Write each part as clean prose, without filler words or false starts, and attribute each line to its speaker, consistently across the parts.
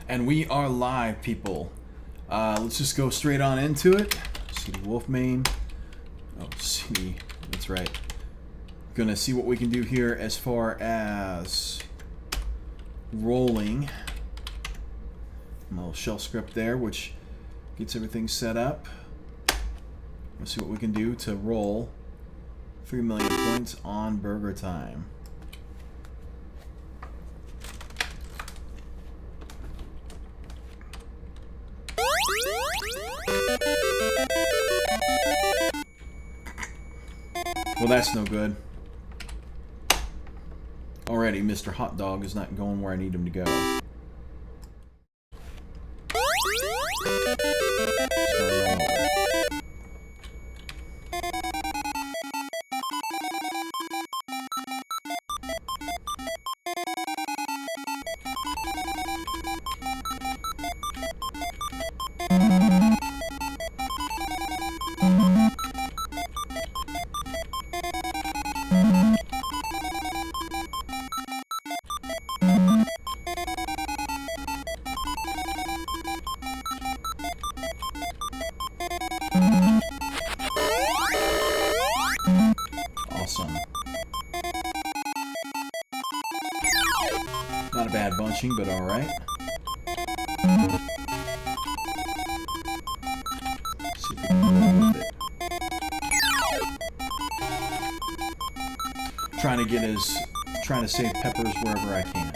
Speaker 1: And we are live, people. Let's just go straight on into it. See the wolf MAME. Oh, see. That's right. Gonna see what we can do here as far as rolling. A little shell script there, which gets everything set up. Let's see what we can do to roll 3 million points on Burger Time. Well, that's no good. Already, Mr. Hot Dog is not going where I need him to go. Awesome. Not a bad bunching, but alright. See if we can roll with it. Trying to save peppers wherever I can.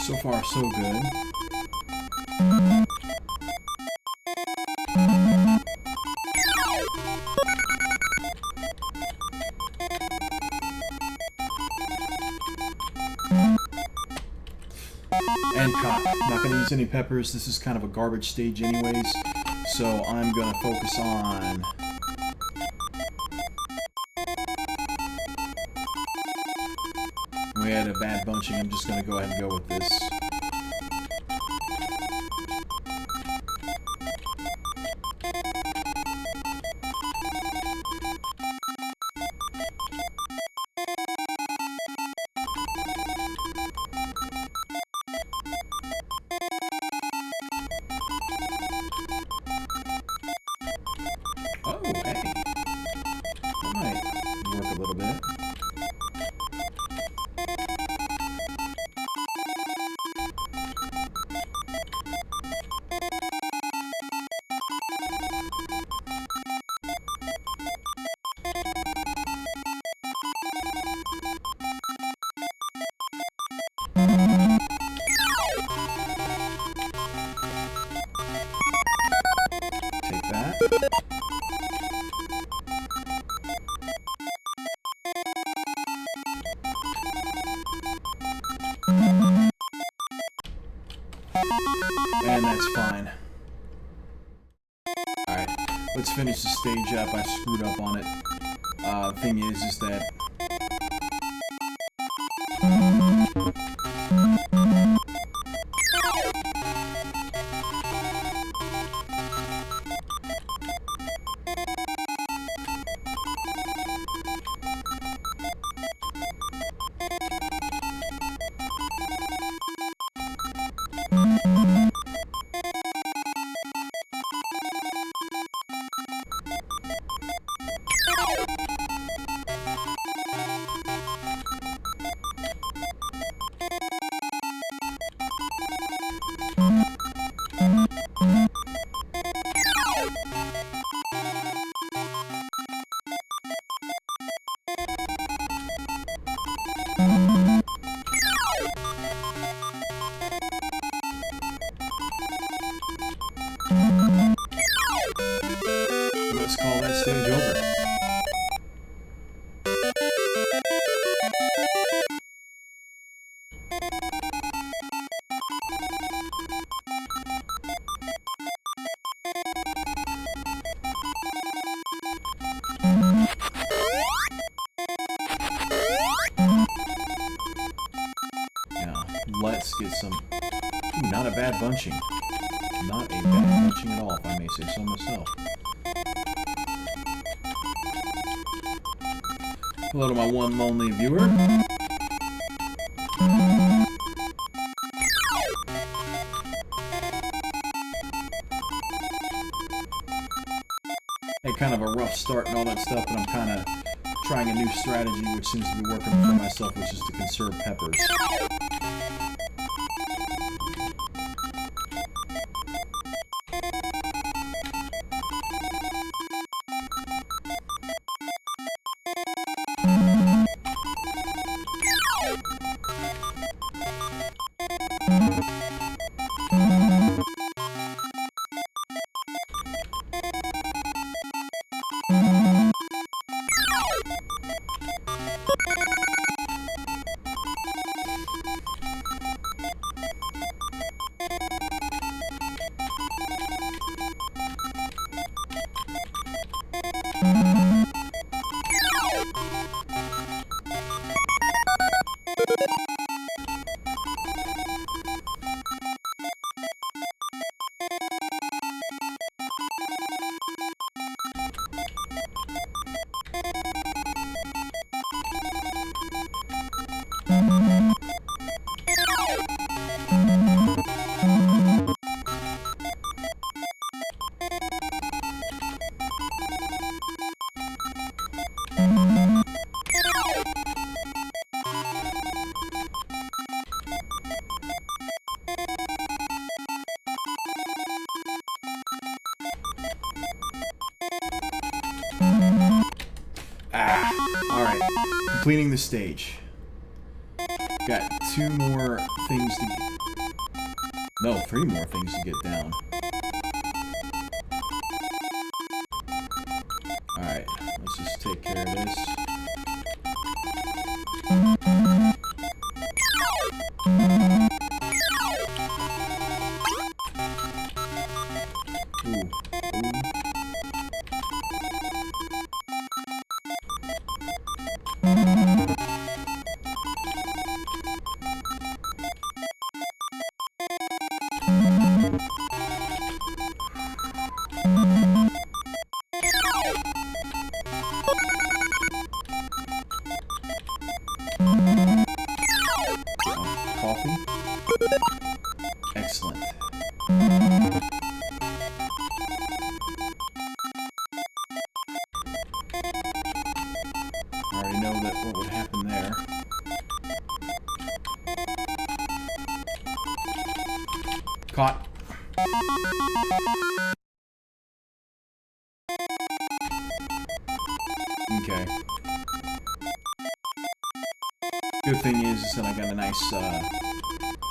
Speaker 1: So far, so good. And cop. Not going to use any peppers. This is kind of a garbage stage anyways. So I'm going to focus on... We had a bad bunching. I'm just going to go ahead and go with this. Oh, hey. That might work a little bit. Take that. And that's fine. Alright, let's finish the stage up. I screwed up on it. Thing is that... let's call that stage over. Let's get some... Ooh, not a bad bunching. Not a bad bunching at all, if I may say so myself. Hello to my one lonely viewer. Had kind of a rough start and all that stuff, but I'm kind of trying a new strategy which seems to be working for myself, which is to conserve peppers. Alright, completing the stage. Got 2 more things to get... No, 3 more things to get down. Alright, let's just take care of this. Ooh. Coffee. Excellent. I already know that what would happen there. Caught. Okay. Good thing is that I got a nice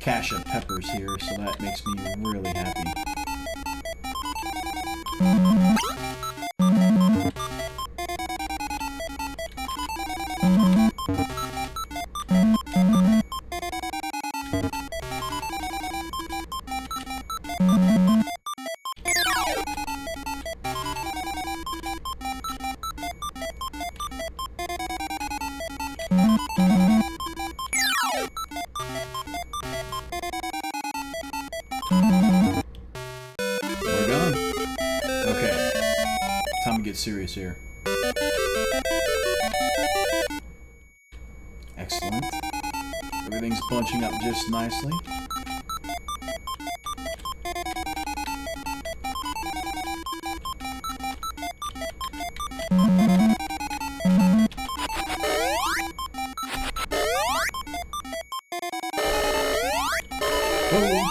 Speaker 1: cache of peppers here, so that makes me really happy. We're done. Okay. Time to get serious here. Excellent. Everything's bunching up just nicely. Oh.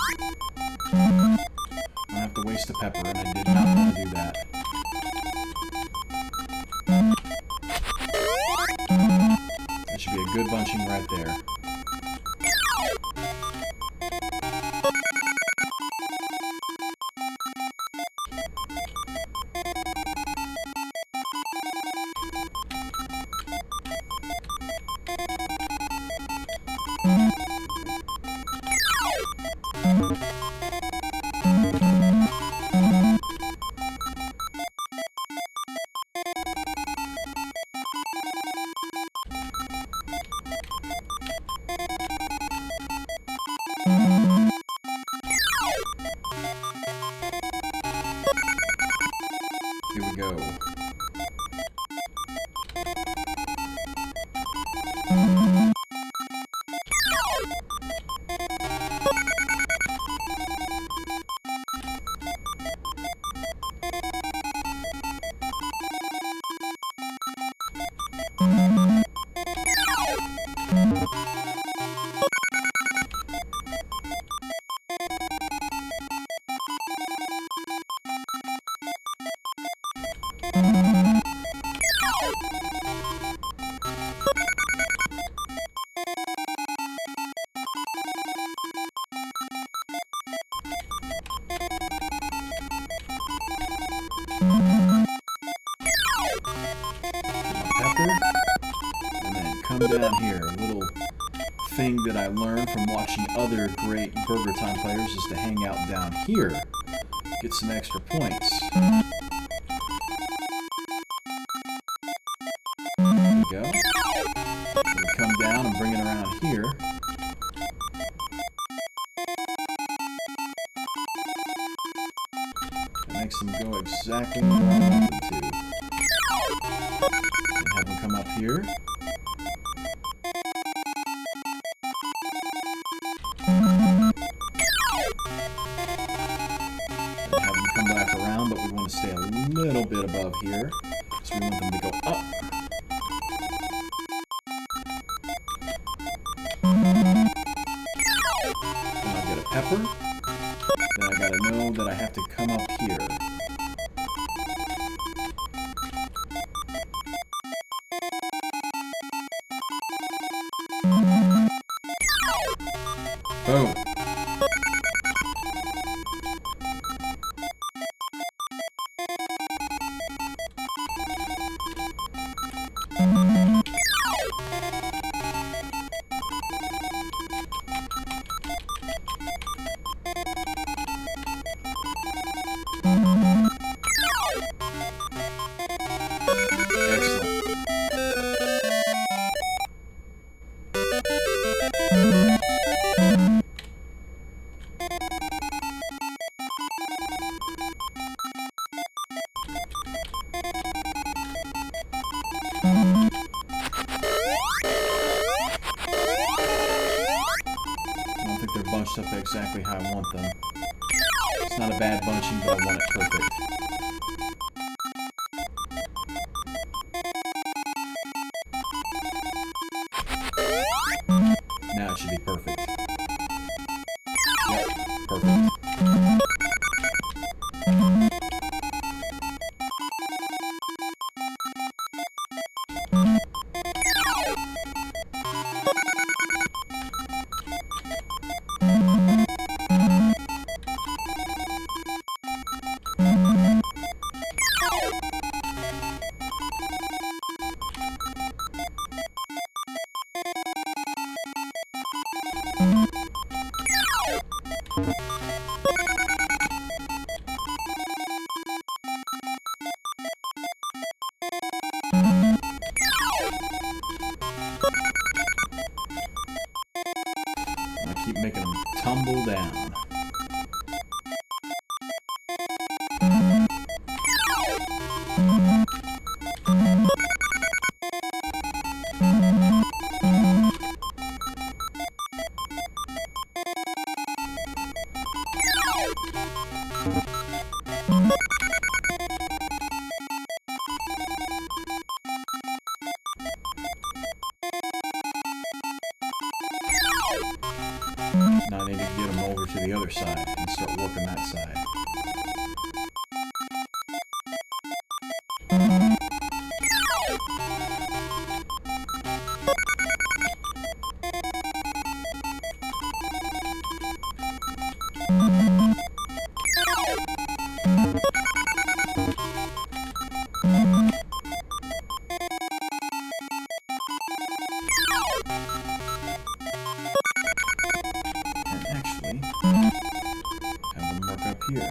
Speaker 1: I have to waste a pepper, and I did not want to do that. That should be a good bunching right there. Here we go. Come down here. A little thing that I learned from watching other great Burger Time players is to hang out down here. Get some extra points. There we go. We come down and bring it around here. That makes them go exactly where I want them to. And have them come up here. But we want to stay a little bit above here, so we want them to go up. Then I'll get a pepper. Then I gotta know that I have to come up here. Boom. Bunched up exactly how I want them. It's not a bad bunching, but I want it perfect. Now it should be perfect. Yep, perfect. Keep making them tumble down. Now I need to get them over to the other side and start working that side. Have them work up here.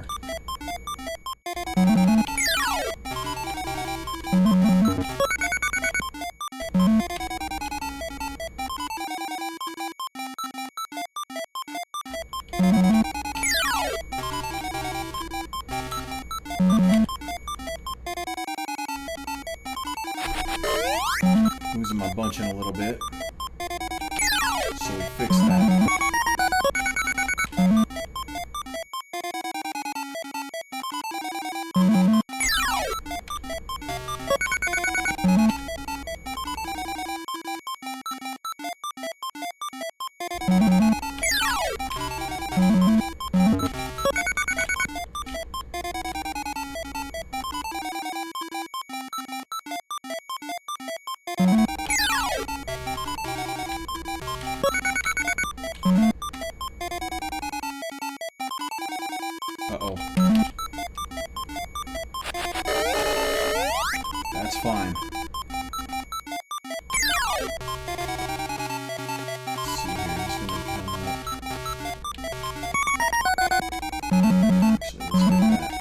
Speaker 1: losing my bunching a little bit. So we fixed that. Uh-oh. That's fine. Let's see here. He's gonna come up. Actually, let's get that.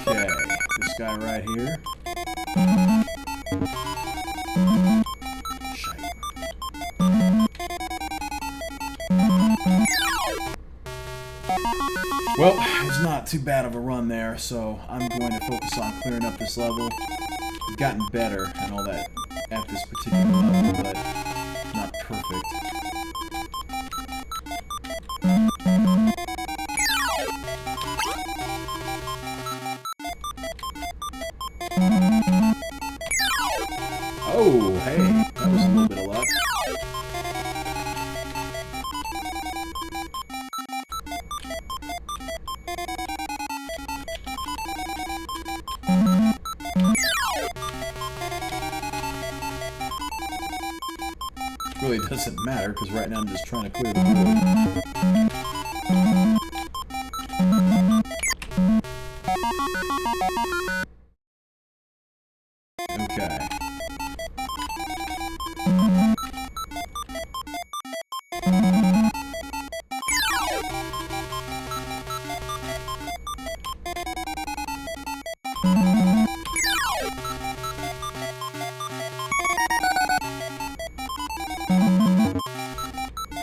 Speaker 1: Okay, this guy right here. Shite. Well, it's not too bad of a run there, so I'm going to focus on clearing up this level. I've gotten better and all that at this particular level, but not perfect. Oh, hey, that was a little bit of luck. Really doesn't matter, because right now I'm just trying to clear the board. Okay.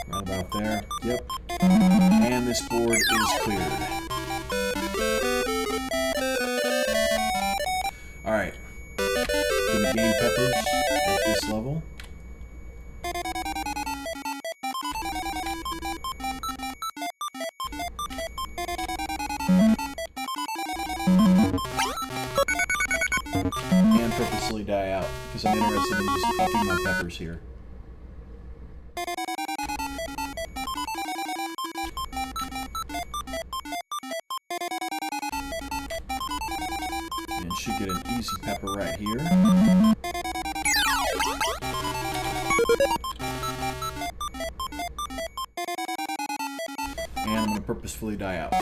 Speaker 1: Right about there. Yep. And this board is cleared. Alright. Gonna gain peppers at this level. And purposely die out, because I'm interested in just upping my peppers here. And should get an easy pepper right here. And I'm going to purposefully die out.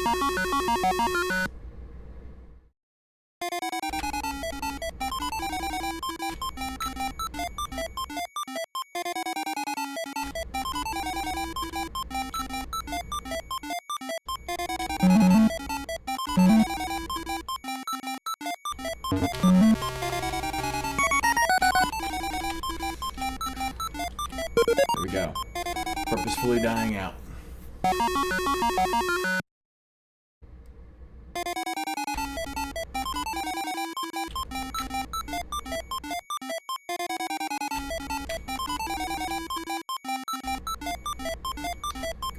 Speaker 1: There we go. Purposefully dying out.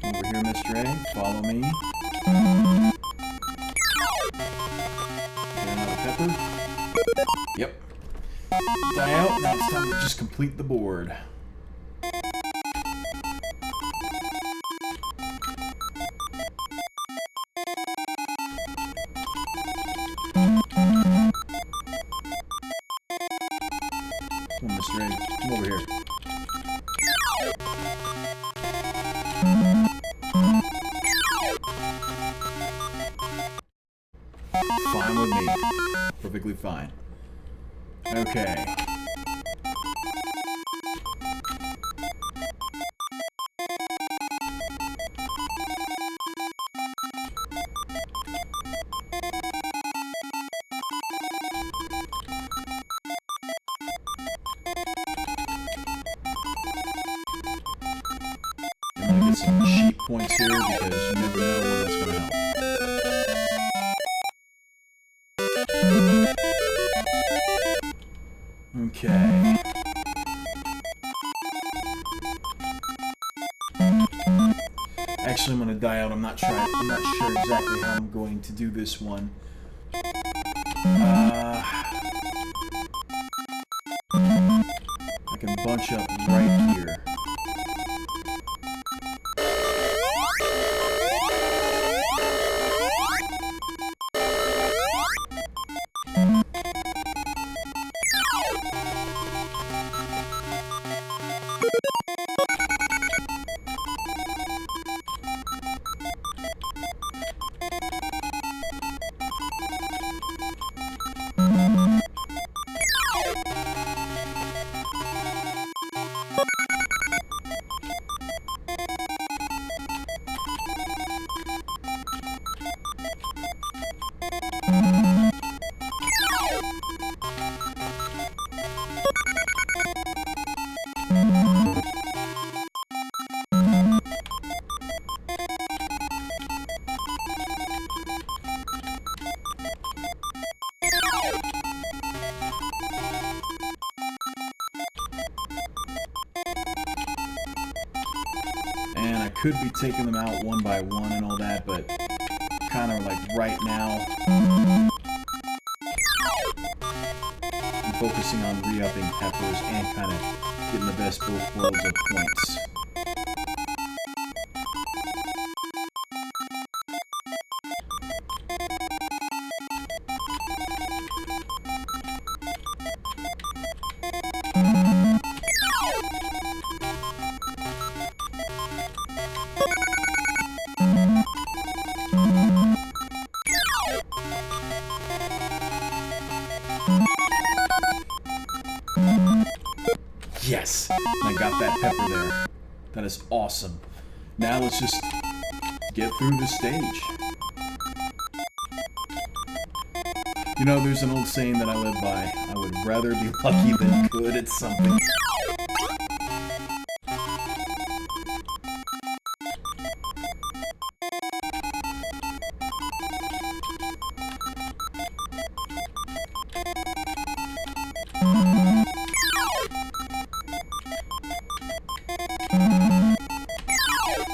Speaker 1: Come over here, Mr. A. Follow me. Get another pepper. Yep. Die out. Now it's time to just complete the board. Come on, Mr. A. Come over here. Fine with me. Perfectly fine. Okay. points here because you never know when that's going to help. Okay. Actually, I'm going to die out. I'm not sure exactly how I'm going to do this one. I can bunch up right here. Could be taking them out one by one and all that, but kind of like right now, I'm focusing on re-upping peppers and kind of getting the best both worlds of points. Yes! I got that pepper there. That is awesome. Now let's just get through the stage. You know, there's an old saying that I live by. I would rather be lucky than good at something.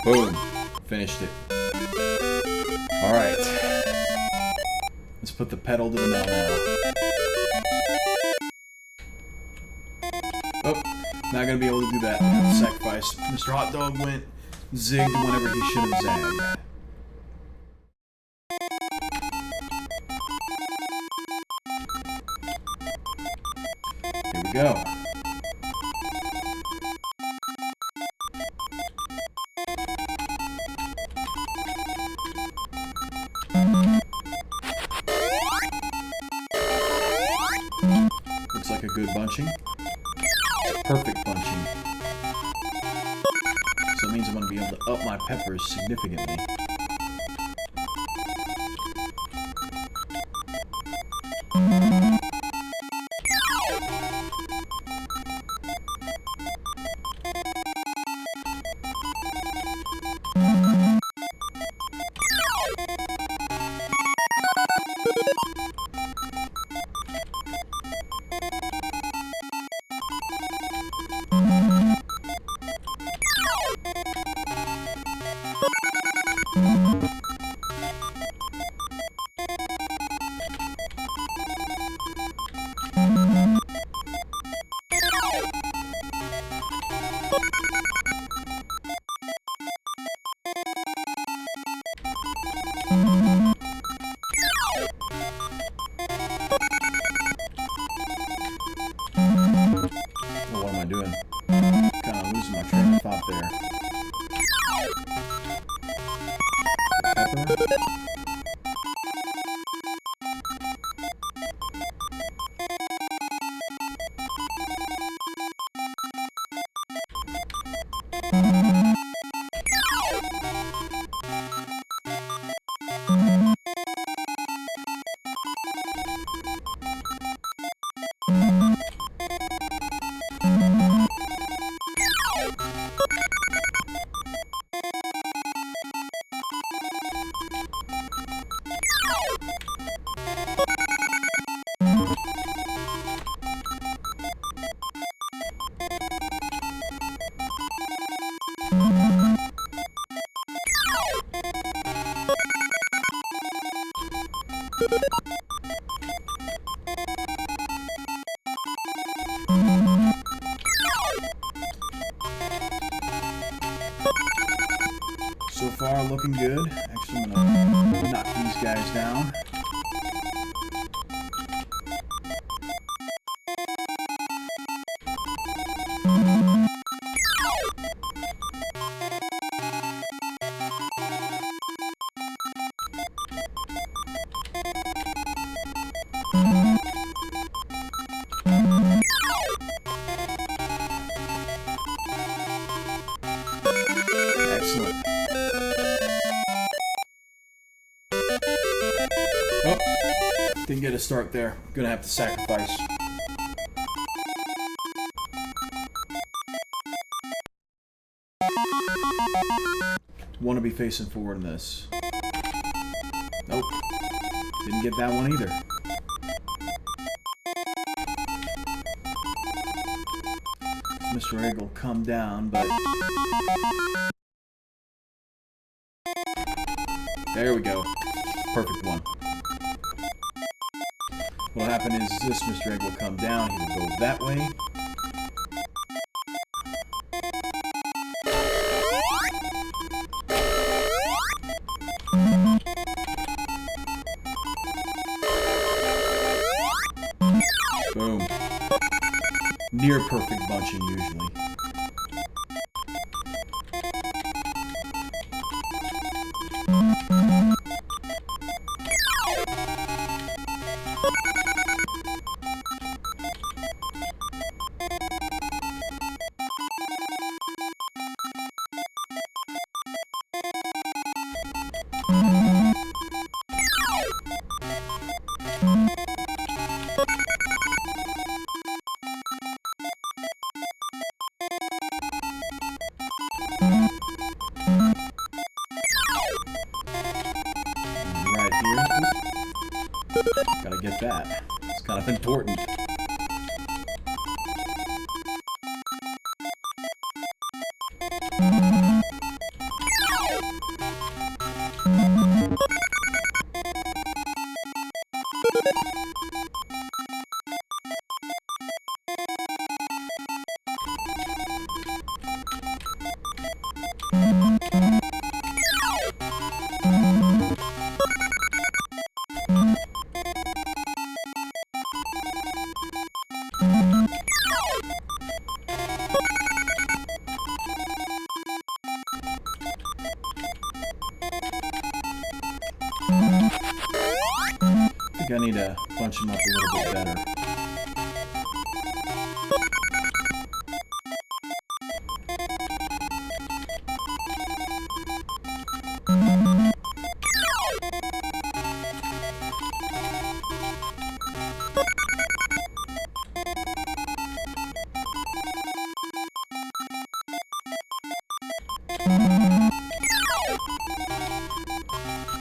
Speaker 1: Boom. Finished it. Alright. Let's put the pedal to the metal now. Oh, not gonna be able to do that. Sacrifice. Mr. Hot Dog went zigged whenever he should have zagged. Here we go. Looks like a good bunching. Perfect bunching. So it means I'm going to be able to up my peppers significantly. What am I doing? Kind of losing my train of thought there. Pepper. So far, looking good. Actually, I'm gonna knock these guys down. Excellent. Oh, didn't get a start there. Gonna have to sacrifice. Want to be facing forward in this. Nope. Didn't get that one either. Mr. Egg will come down, but... There we go. Perfect one. What'll happen is this Mr. Egg will come down, he will go that way. Boom. Near perfect bunching usually. Gotta get that. It's kind of important. I think I need to bunch him up a little bit better.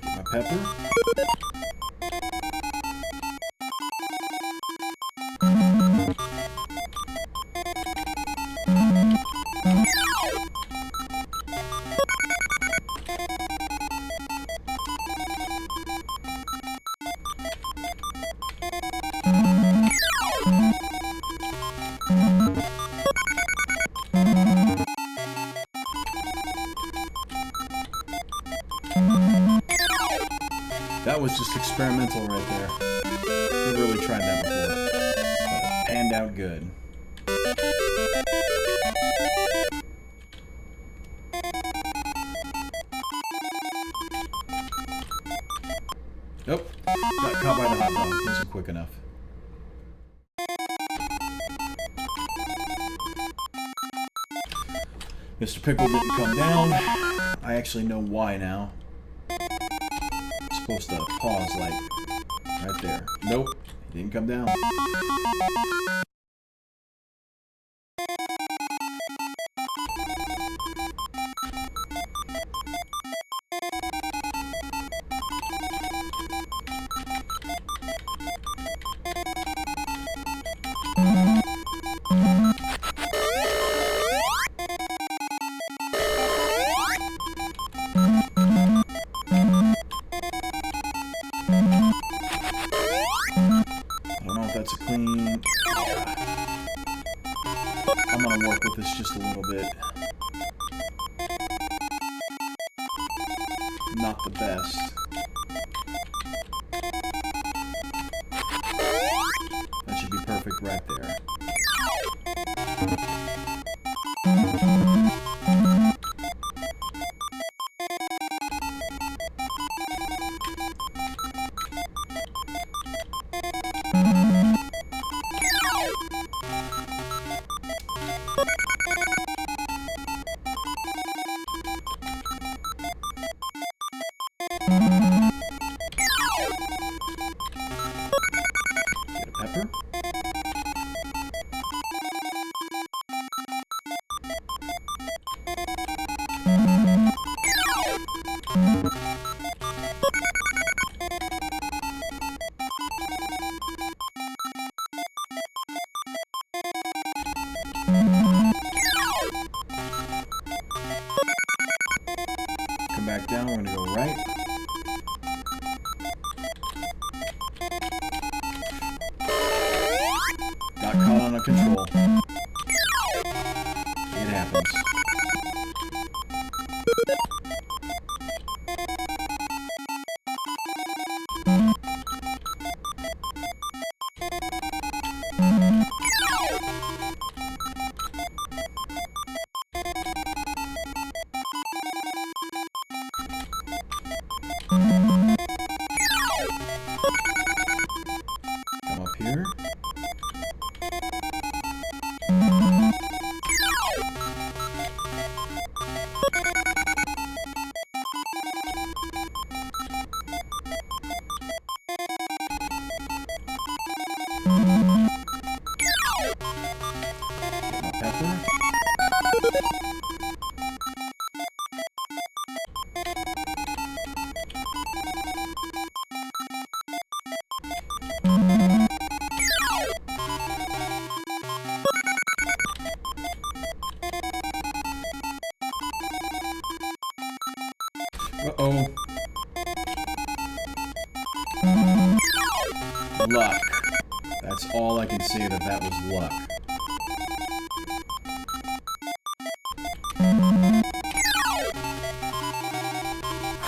Speaker 1: Get my pepper. That was just experimental right there. Never really tried that before. But it panned out good. Nope. Got caught by the hot dog. Wasn't quick enough. Mr. Pickle didn't come down. I actually know why now. Supposed to pause like right there. Nope, he didn't come down. that's a clean. Yeah. I'm gonna work with this just a little bit. Not the best. That should be perfect right there. Get a pepper. Come back down, we're gonna go right. Got caught on a control. It happens. Come up here. Get my pepper. Uh-oh. Luck. That's all I can say, that was luck.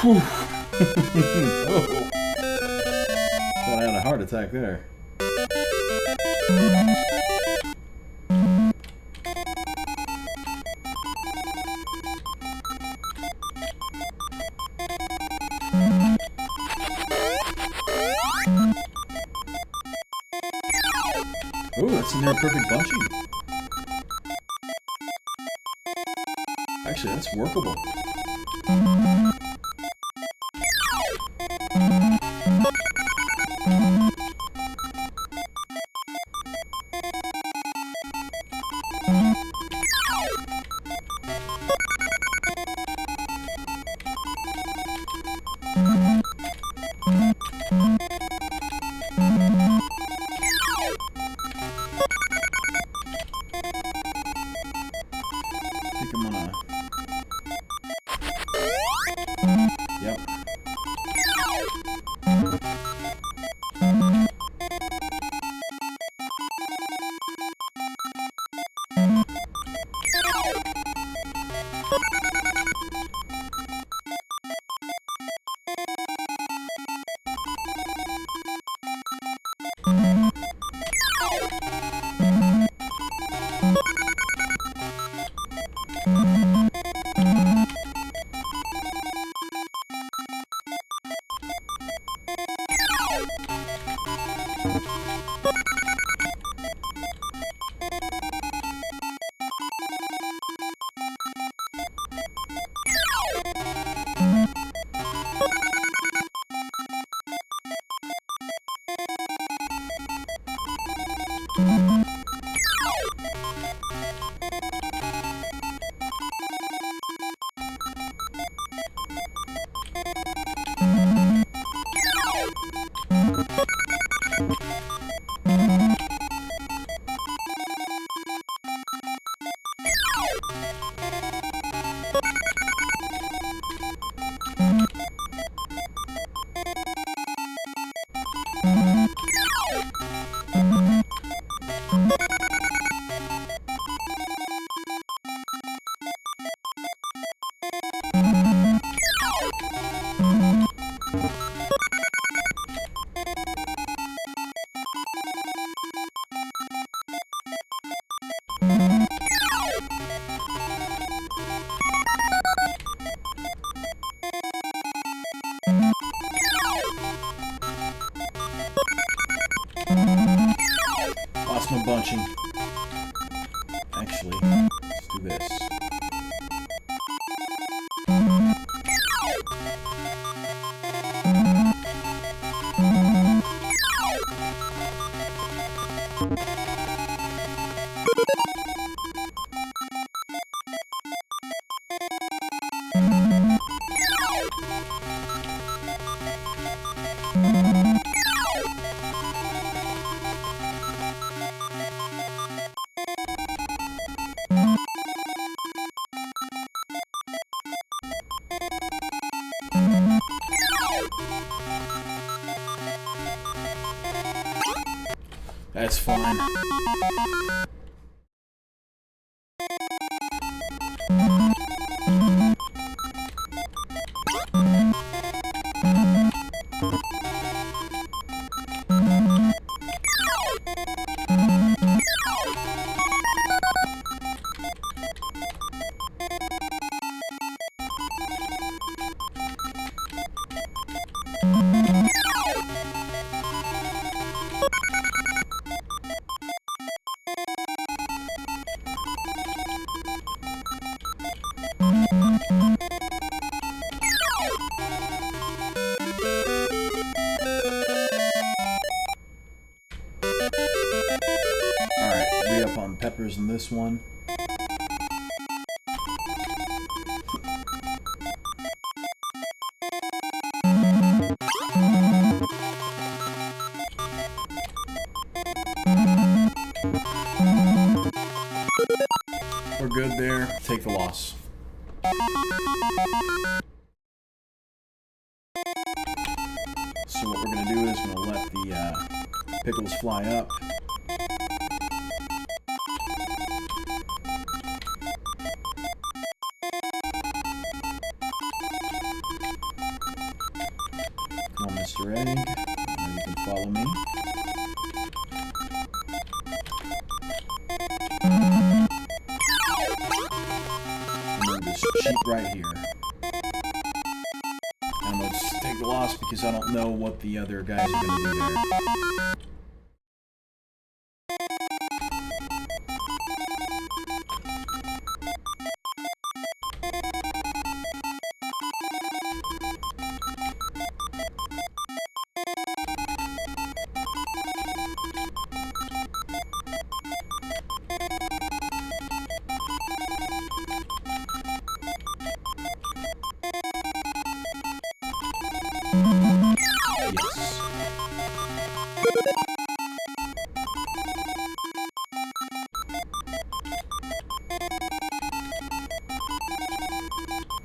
Speaker 1: Whew. Oh. Thought I had a heart attack there. Ooh, that's a near perfect bunching. Actually, that's workable. I think I'm gonna... Yep. lost my bunching. Actually, let's do this. That's fine. Alright, re-up on peppers in this one. We're good there. Take the loss. So what we're going to do is we're going to let the pickles fly up. Come on, Mr. Egg. Now you can follow me. Cheat right here. And I'm going to just take the loss because I don't know what the other guys are going to do there. Yes.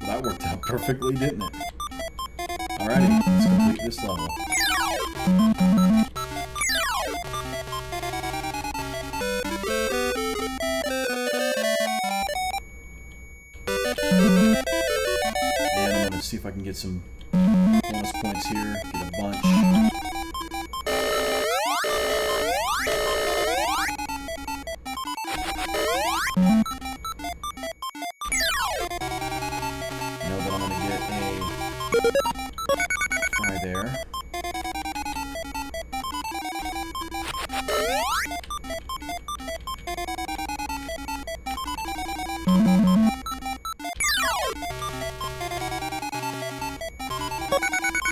Speaker 1: Well, that worked out perfectly, didn't it? Alrighty, let's complete this level. And I'm going to see if I can get some bonus points here, get a bunch. Know that I'm going to get a fry there.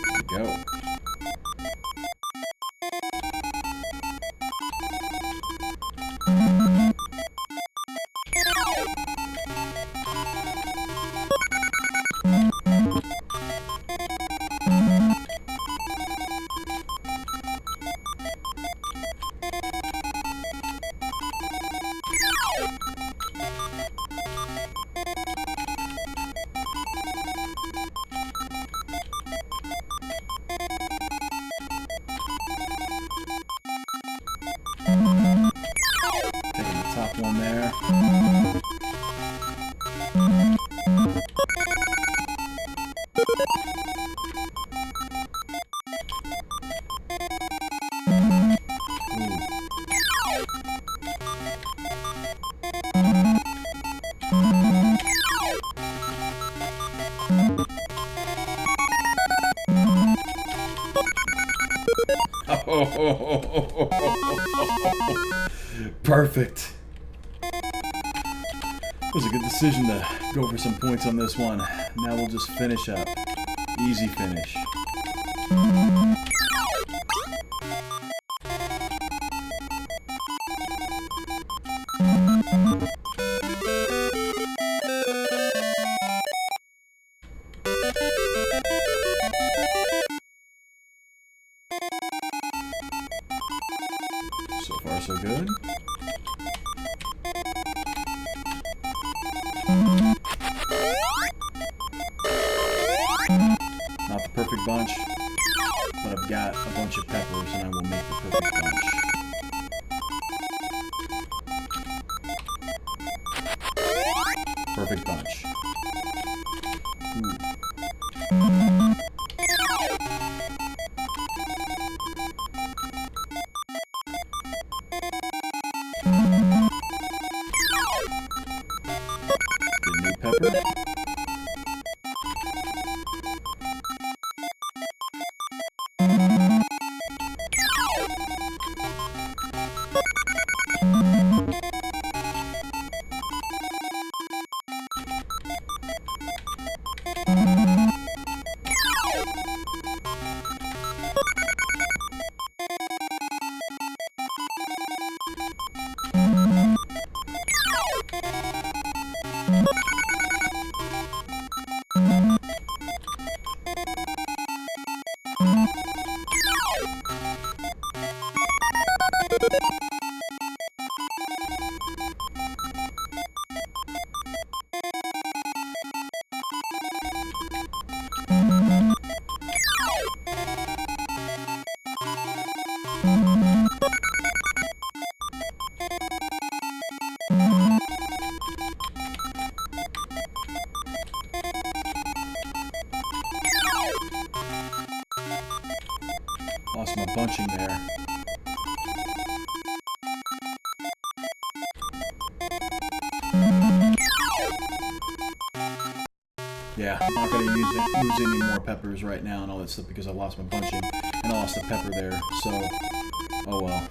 Speaker 1: There we go. Taking the top one there. Perfect. It was a good decision to go for some points on this one. Now we'll just finish up. Easy finish. So far, so good. Not the perfect bunch, but I've got a bunch of peppers and I will make the perfect bunch. Perfect bunch. Ooh. Good new pepper. Lost my bunching there. Yeah, I'm not going to use any more peppers right now and all that stuff because I lost my bunching and I lost the pepper there, so oh well.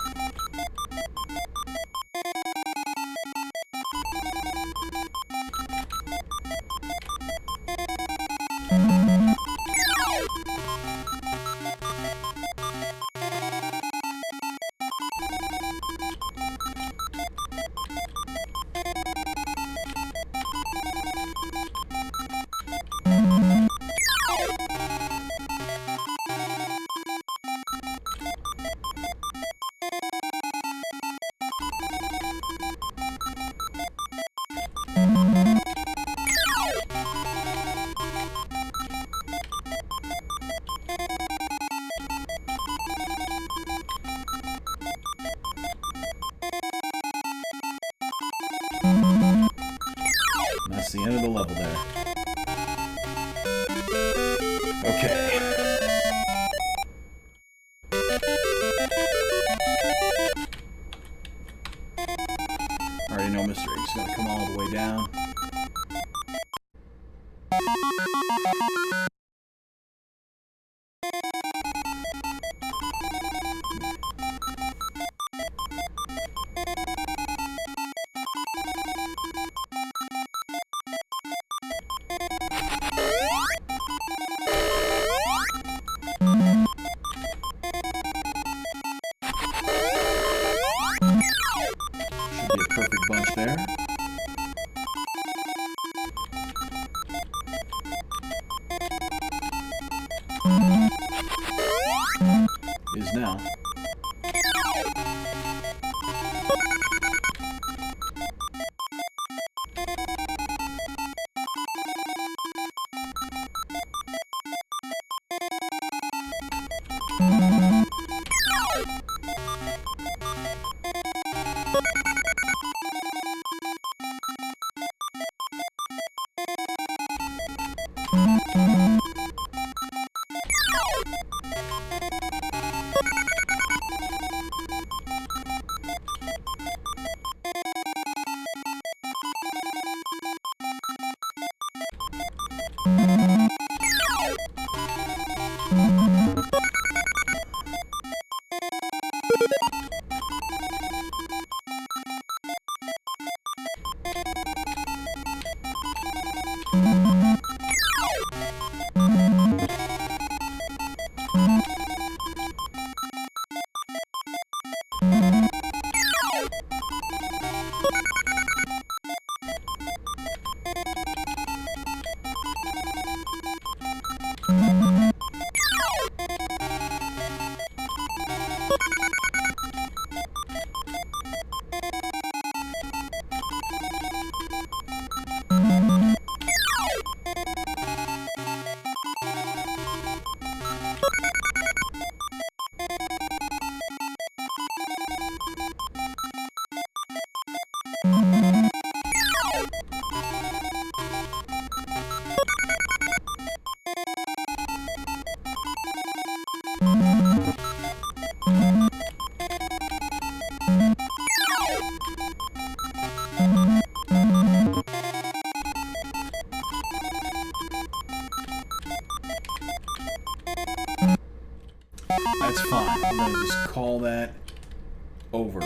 Speaker 1: That's the end of the level there. Okay. Already know Mr. Egg's gonna come all the way down. Should be a perfect bunch there. Is now. call that over.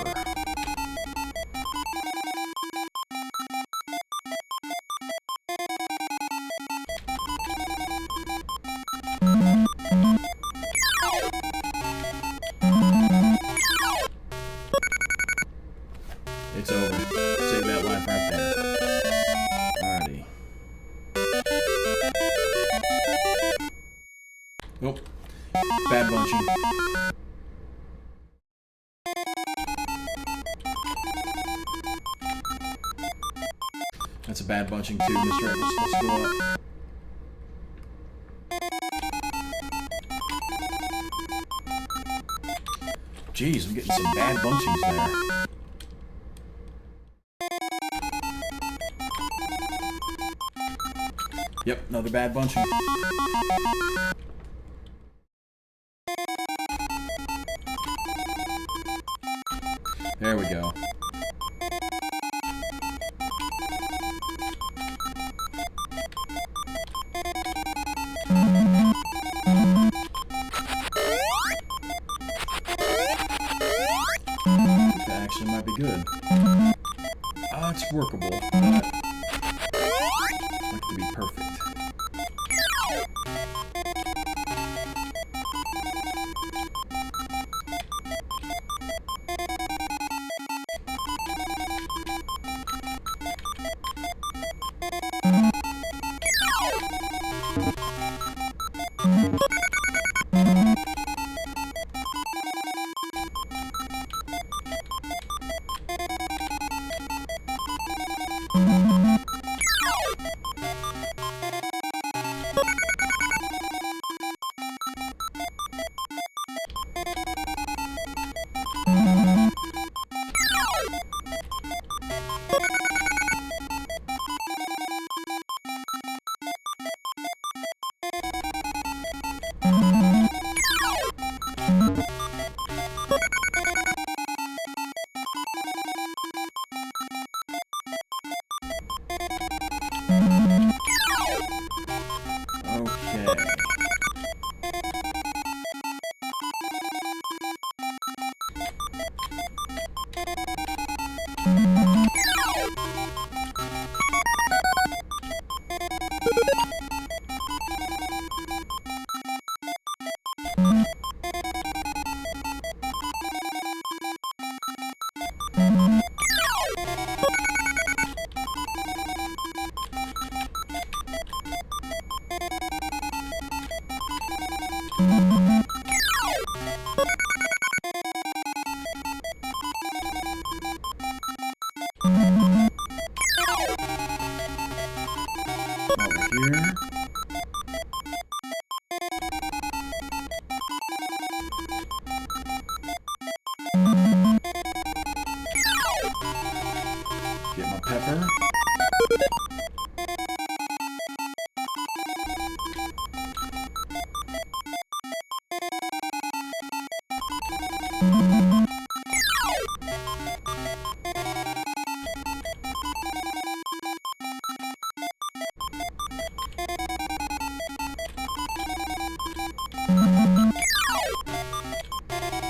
Speaker 1: It's over. Save that life right there. Alrighty. Nope. Bad bunching. That's a bad bunching too, Mr. Evans. Let's go up. Jeez, I'm getting some bad bunchings there. Yep, another bad bunching. There we go. That actually might be good. It's workable, but I'd like it to be perfect. Get my pepper.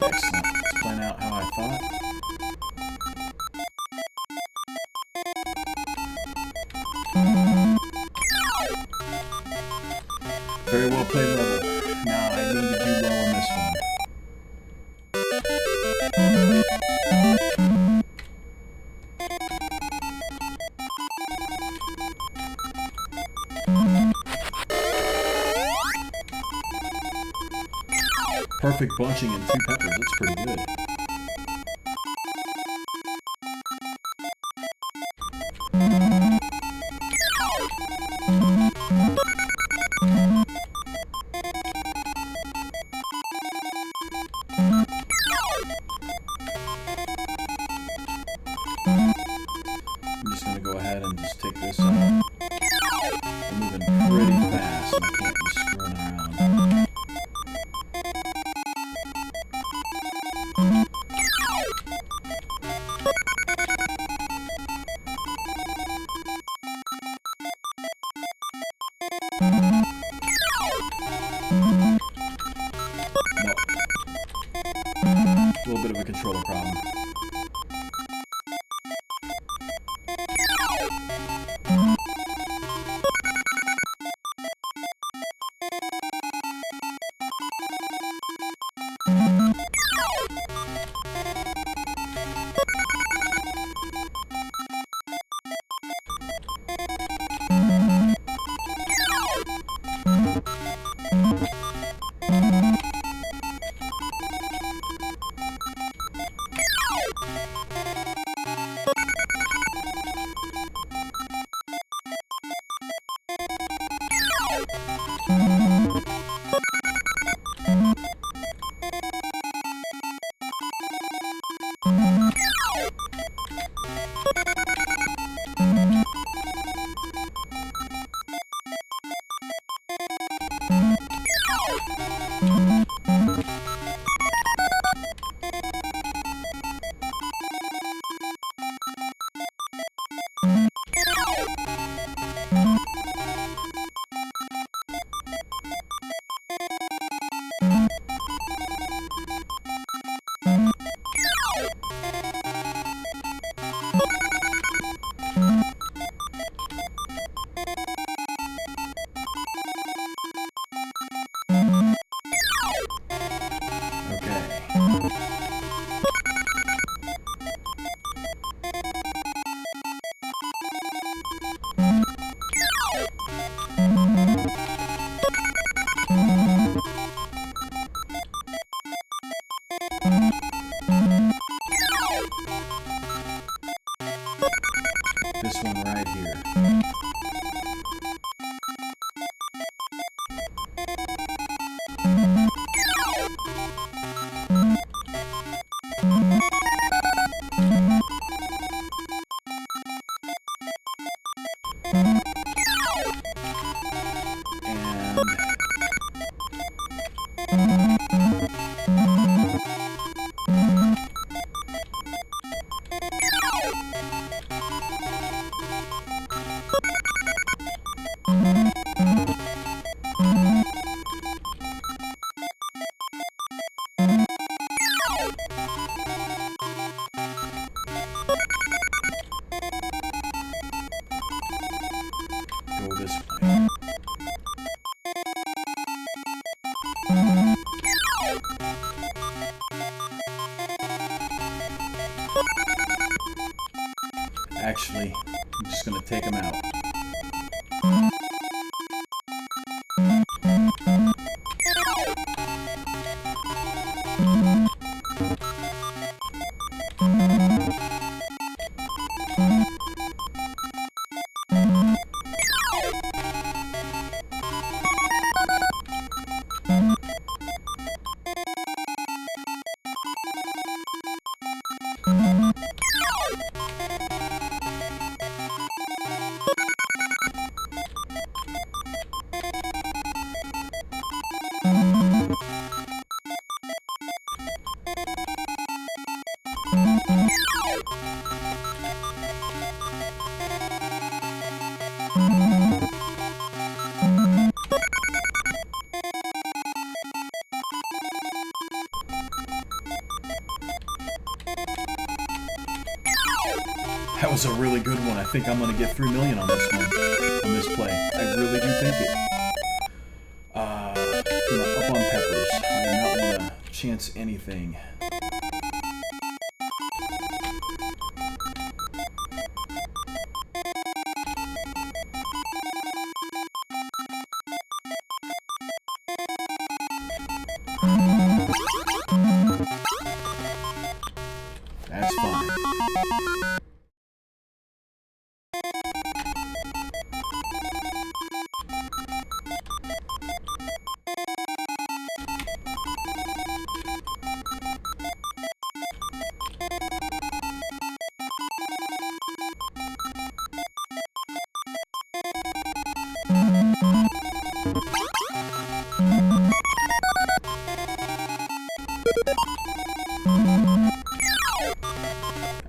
Speaker 1: Excellent. Let's plan out how I thought. Very well played level. Now I need to do well on this one. Perfect bunching and 2 peppers. That's pretty good. I'm just going to go ahead and just take this out. I'm moving pretty fast and I can't be screwing around. A little bit of a controller problem. This one right here. Go this way. Actually, I'm just going to take them out. That was a really good one. I think I'm gonna get 3 million on this one, on this play. I really do think it. Up on peppers. I do not want to chance anything. That's fine.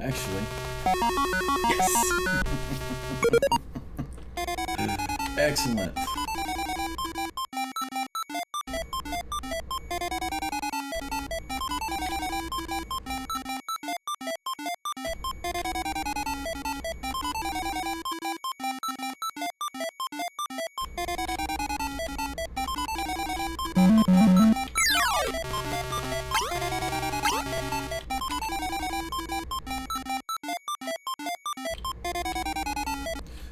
Speaker 1: Actually, yes! Excellent.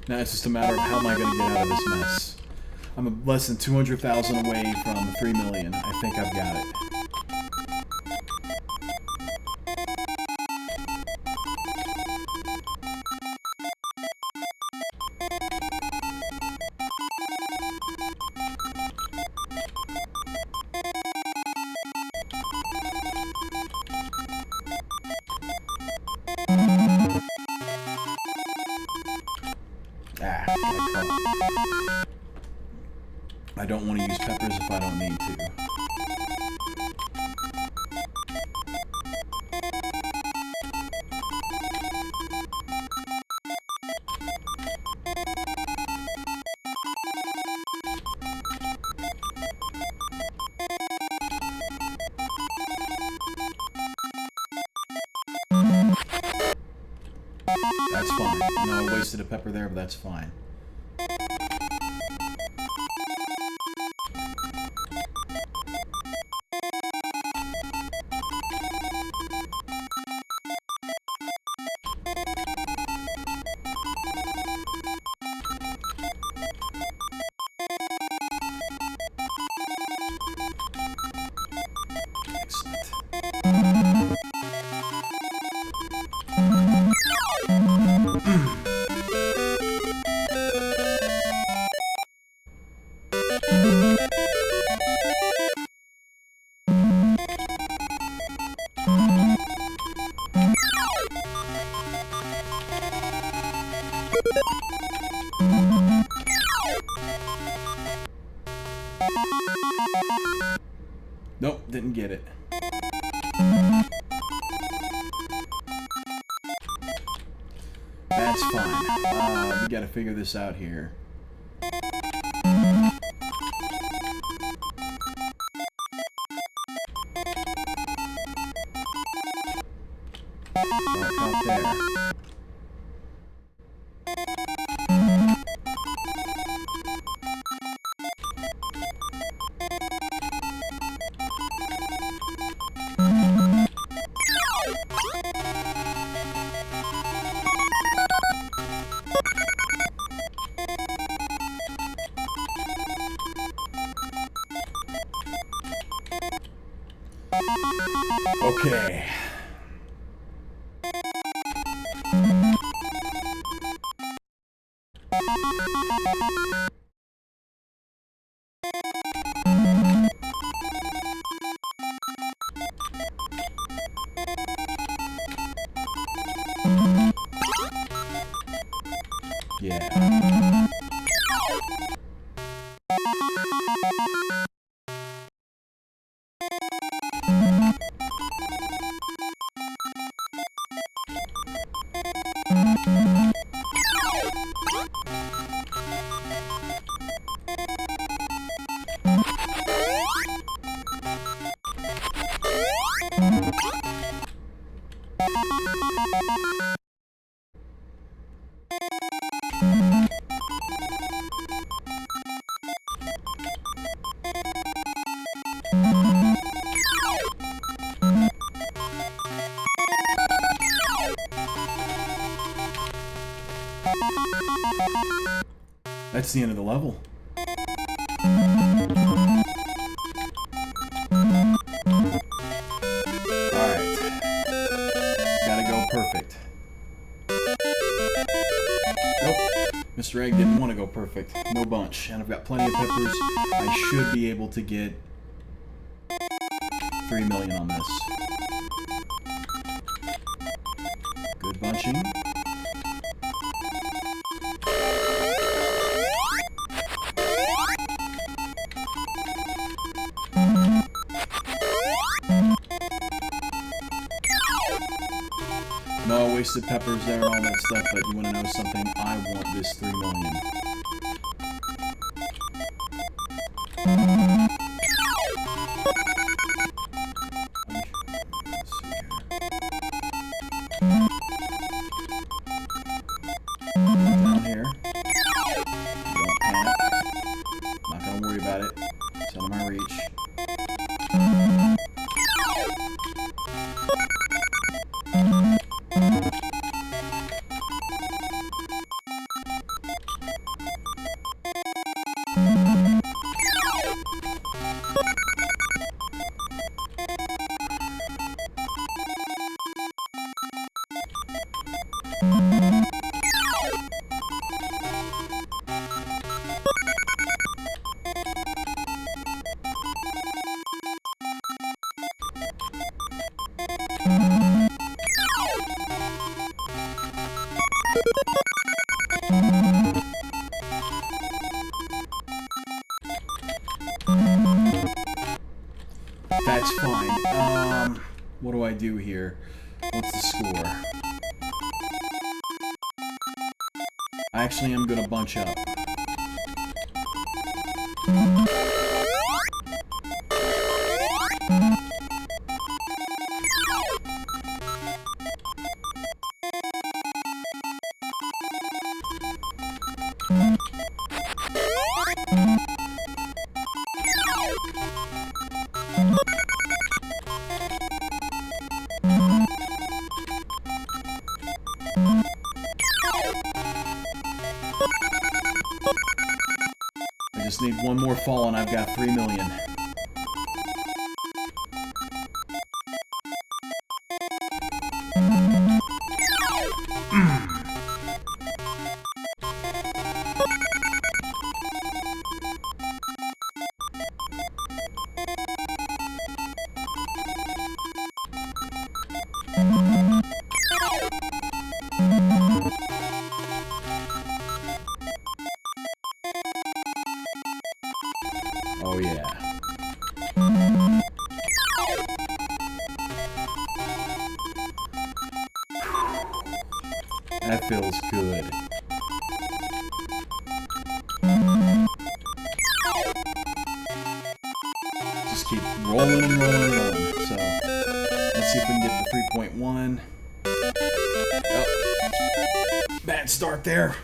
Speaker 1: Now it's just a matter of how am I going to get out of this mess. I'm less than 200,000 away from 3 million. I think I've got it. I don't want to use peppers if I don't need to. That's fine. No, I wasted a pepper there, but that's fine. Nope, didn't get it. That's fine. We gotta figure this out here. Mark out there. Okay. Yeah. That's the end of the level. Alright. Gotta go perfect. Nope. Mr. Egg didn't want to go perfect. No bunch. And I've got plenty of peppers. I should be able to get 3 million on this. Good bunching. No wasted peppers there and all that stuff, but you want to know something? I want this 3 million. Down here. Don't panic. I'm not going to worry about it. It's out of my reach. That's fine. What do I do here? What's the score? I actually am gonna bunch up. I just need one more fall and I've got 3 million. Oh yeah. That feels good. Just keep rolling and rolling and rolling. So, let's see if we can get the 3.1. Oh. Bad start there.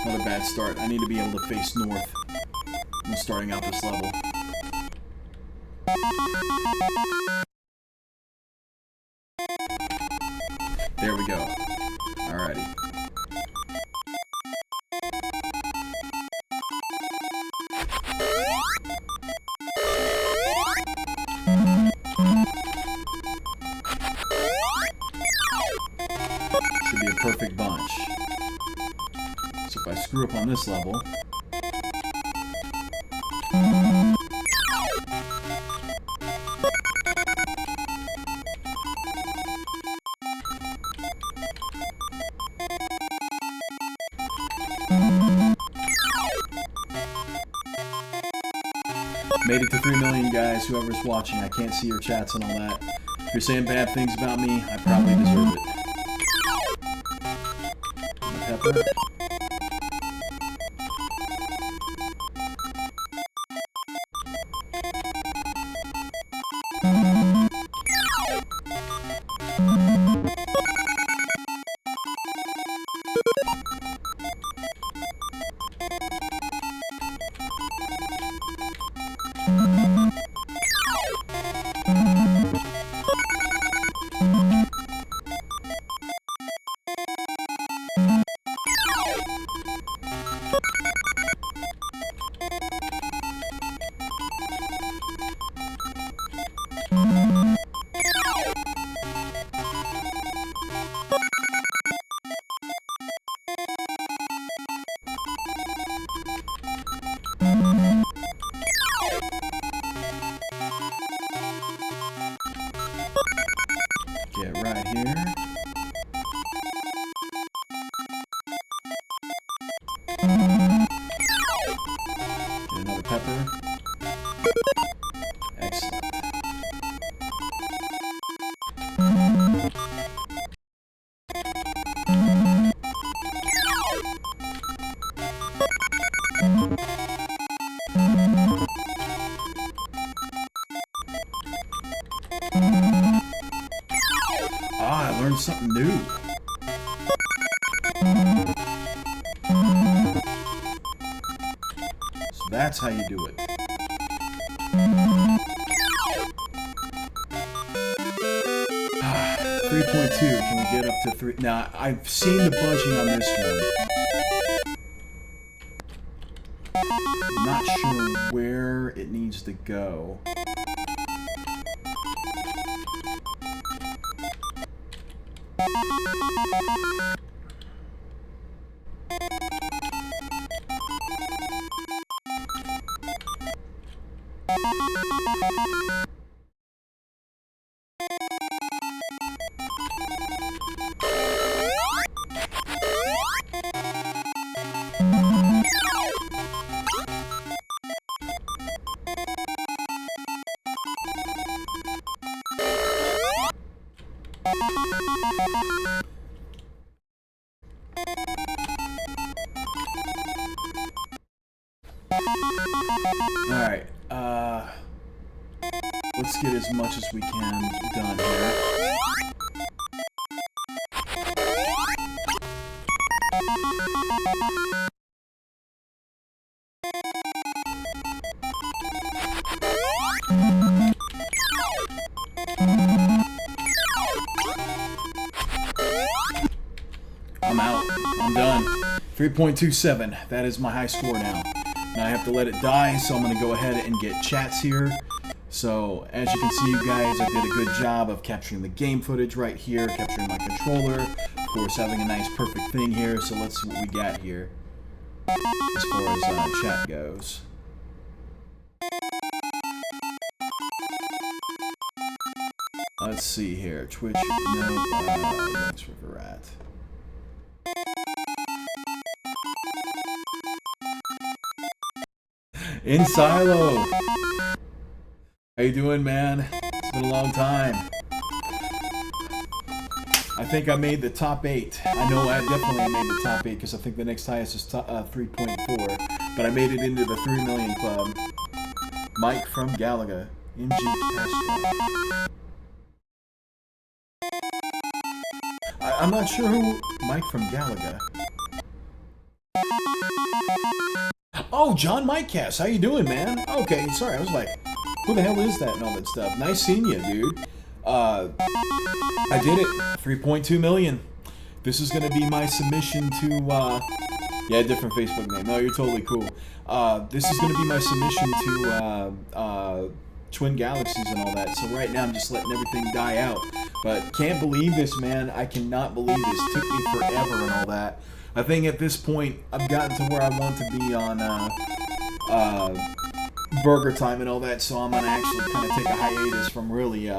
Speaker 1: Another bad start. I need to be able to face north when starting out this level. There we go. Alrighty. Should be a perfect bunch. So if I screw up on this level... Made it to 3 million, guys. Whoever's watching, I can't see your chats and all that. If you're saying bad things about me, I probably deserve it. Pepper. Get right here. Get another pepper. Excellent. Ah, I learned something new. So that's how you do it. Ah, 3.2. Can we get up to 3? Now, I've seen the bunching on this one. I'm not sure where it needs to go. Alright, let's get as much as we can done here. I'm out. I'm done. 3.27. That is my high score now. Now I have to let it die, so I'm going to go ahead and get chats here. So, as you can see, you guys, I did a good job of capturing the game footage right here, capturing my controller, of course, having a nice perfect thing here. So let's see what we got here as far as chat goes. Let's see here. Twitch, no, thanks for the rat. In Silo! How you doing, man? It's been a long time. I think I made the top 8. I know I definitely made the top 8 because I think the next highest is 3.4. But I made it into the 3 million club. Mike from Galaga. MG Castro. I'm not sure who... Mike from Galaga. Oh, John Mikecast, how you doing, man? Okay, sorry, I was like, who the hell is that and all that stuff? Nice seeing you, dude. I did it. 3.2 million. This is going to be my submission to, yeah, different Facebook name. No, you're totally cool. This is going to be my submission to, Twin Galaxies and all that. So right now I'm just letting everything die out. But can't believe this, man. I cannot believe this. It took me forever and all that. I think at this point I've gotten to where I want to be on Burger Time and all that, so I'm going to actually kind of take a hiatus from really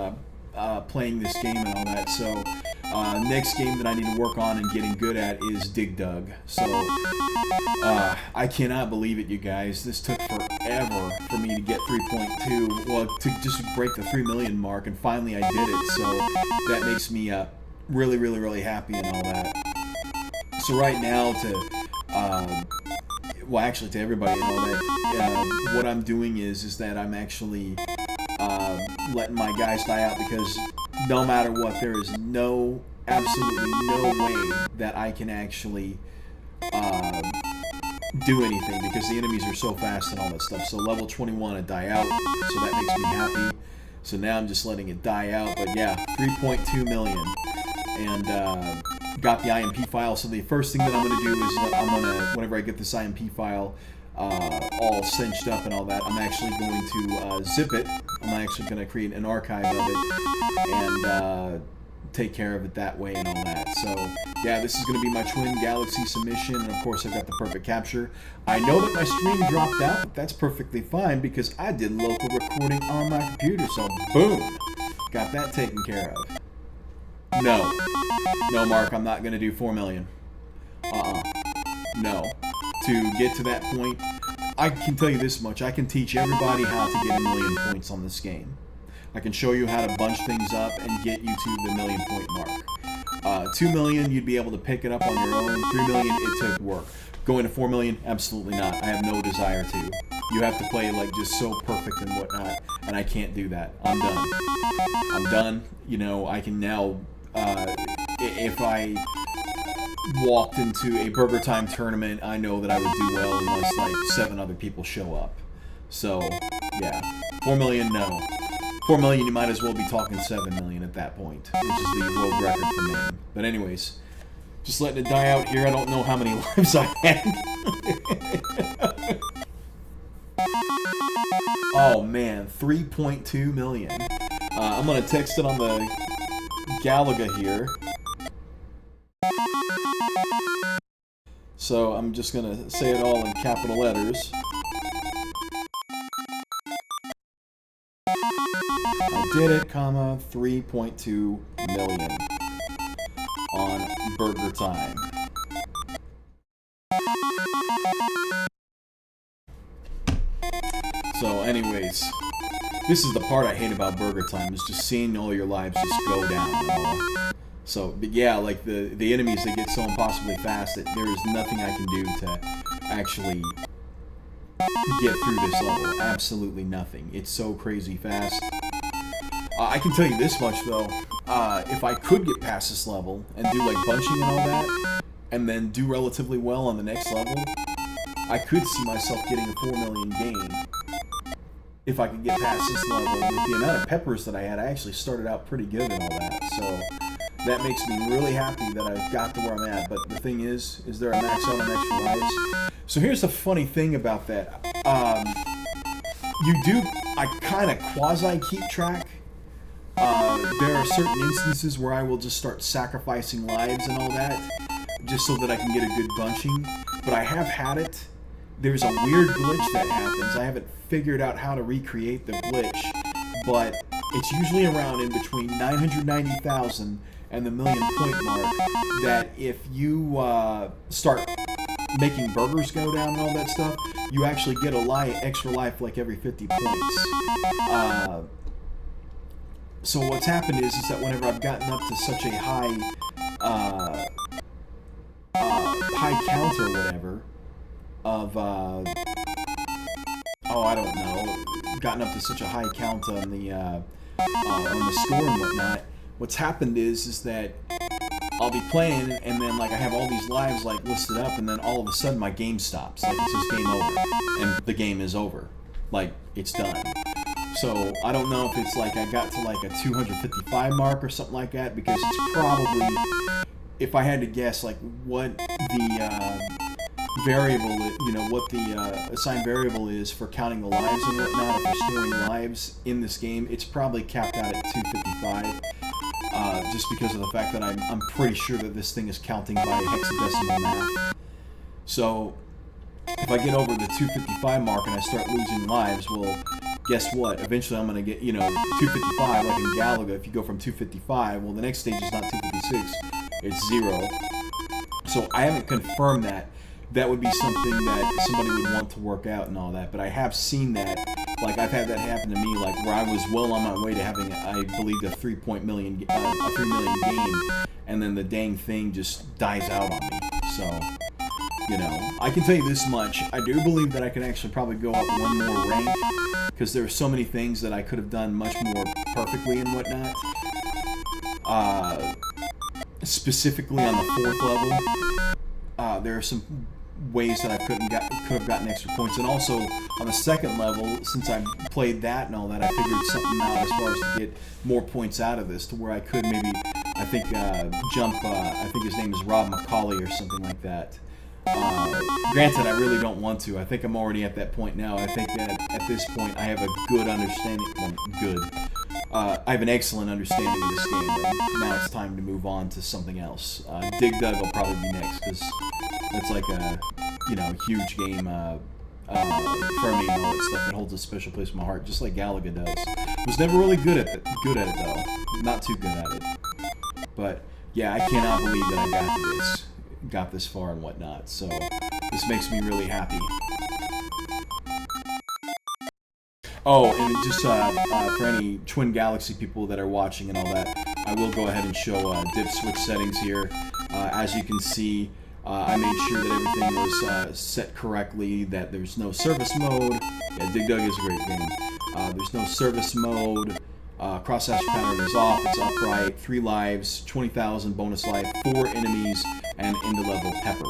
Speaker 1: playing this game and all that. So next game that I need to work on and getting good at is Dig Dug. So I cannot believe it, you guys. This took forever for me to get 3.2, well, to just break the 3 million mark, and finally I did it. So that makes me really, really, really happy and all that. So right now, well, actually to everybody and all that, what I'm doing is that I'm actually letting my guys die out, because no matter what, there is absolutely no way that I can actually do anything, because the enemies are so fast and all that stuff. So level 21 to die out, so that makes me happy. So now I'm just letting it die out. But yeah, 3.2 million. And got the IMP file. So the first thing that I'm going to do is I'm going to, whenever I get this IMP file all cinched up and all that, I'm actually going to zip it. I'm actually going to create an archive of it and take care of it that way and all that. So yeah, this is going to be my Twin Galaxy submission, and of course I've got the perfect capture. I know that my stream dropped out, but that's perfectly fine because I did local recording on my computer. So boom, got that taken care of. No, Mark, I'm not going to do 4 million. No. To get to that point, I can tell you this much. I can teach everybody how to get 1 million points on this game. I can show you how to bunch things up and get you to the 1 million point mark. 2 million, you'd be able to pick it up on your own. 3 million, it took work. Going to 4 million, absolutely not. I have no desire to. You have to play like just so perfect and whatnot, and I can't do that. I'm done. I'm done. You know, I can now... if I walked into a Burger Time tournament, I know that I would do well unless like 7 other people show up. So, yeah. 4 million, no. 4 million, you might as well be talking 7 million at that point, which is the world record for MAME. But anyways, just letting it die out here. I don't know how many lives I had. Oh man, 3.2 million. I'm gonna text it on the Galaga here. So I'm just gonna say it all in capital letters. I did it, comma, 3.2 million on Burger Time. So anyways, this is the part I hate about Burger Time, is just seeing all your lives just go down and all. So, but yeah, like the enemies, they get so impossibly fast that there is nothing I can do to actually get through this level. Absolutely nothing. It's so crazy fast. I can tell you this much though, if I could get past this level and do like bunching and all that, and then do relatively well on the next level, I could see myself getting a 4 million gain. If I could get past this level, with the amount of peppers that I had, I actually started out pretty good and all that, so that makes me really happy that I got to where I'm at. But the thing is there a max out on extra lives? So here's the funny thing about that. I kind of quasi keep track. There are certain instances where I will just start sacrificing lives and all that, just so that I can get a good bunching. But I have had it. There's a weird glitch that happens. I haven't figured out how to recreate the glitch, but it's usually around in between 990,000 and the million point mark, that if you start making burgers go down and all that stuff, you actually get a extra life like every 50 points. So what's happened is that whenever I've gotten up to such a high count or whatever of I don't know, gotten up to such a high count on the score and whatnot, what's happened is that I'll be playing and then like I have all these lives like listed up, and then all of a sudden my game stops, like it says game over, and the game is over, like it's done. So I don't know if it's like I got to like a 255 mark or something like that, because it's probably, if I had to guess, like what the variable, what the assigned variable is for counting the lives and whatnot, or for storing lives in this game, it's probably capped out at 255. Just because of the fact that I'm pretty sure that this thing is counting by hexadecimal math. So if I get over the 255 mark and I start losing lives, well, guess what? Eventually I'm going to get, 255, like in Galaga. If you go from 255, well, the next stage is not 256, it's 0. So I haven't confirmed that. That would be something that somebody would want to work out and all that, but I have seen that. Like, I've had that happen to me, like, where I was well on my way to having, I believe, a 3 million gain, and then the dang thing just dies out on me. So, I can tell you this much. I do believe that I can actually probably go up one more rank, because there are so many things that I could have done much more perfectly and whatnot. Specifically on the 4th level, there are some ways that I could have gotten extra points, and also on the 2nd level, since I played that and all that, I figured something out as far as to get more points out of this, to where I could maybe, I think, jump, I think his name is Rob Macaulay or something like that. Granted, I really don't want to. I think I'm already at that point now. I think that at this point I have a good understanding, I have an excellent understanding of this game, and now it's time to move on to something else. Dig Dug will probably be next, because that's like a, huge game for me and all that stuff. It holds a special place in my heart, just like Galaga does. Was never really good at it though. Not too good at it. But yeah, I cannot believe that I got this far and whatnot. So this makes me really happy. Oh, and just for any Twin Galaxy people that are watching and all that, I will go ahead and show dip switch settings here. As you can see, I made sure that everything was set correctly, that there's no service mode. Yeah, Dig Dug is a great game. There's no service mode. Cross-hatch pattern is off, it's upright, 3 lives, 20,000 bonus life, 4 enemies, and into level pepper.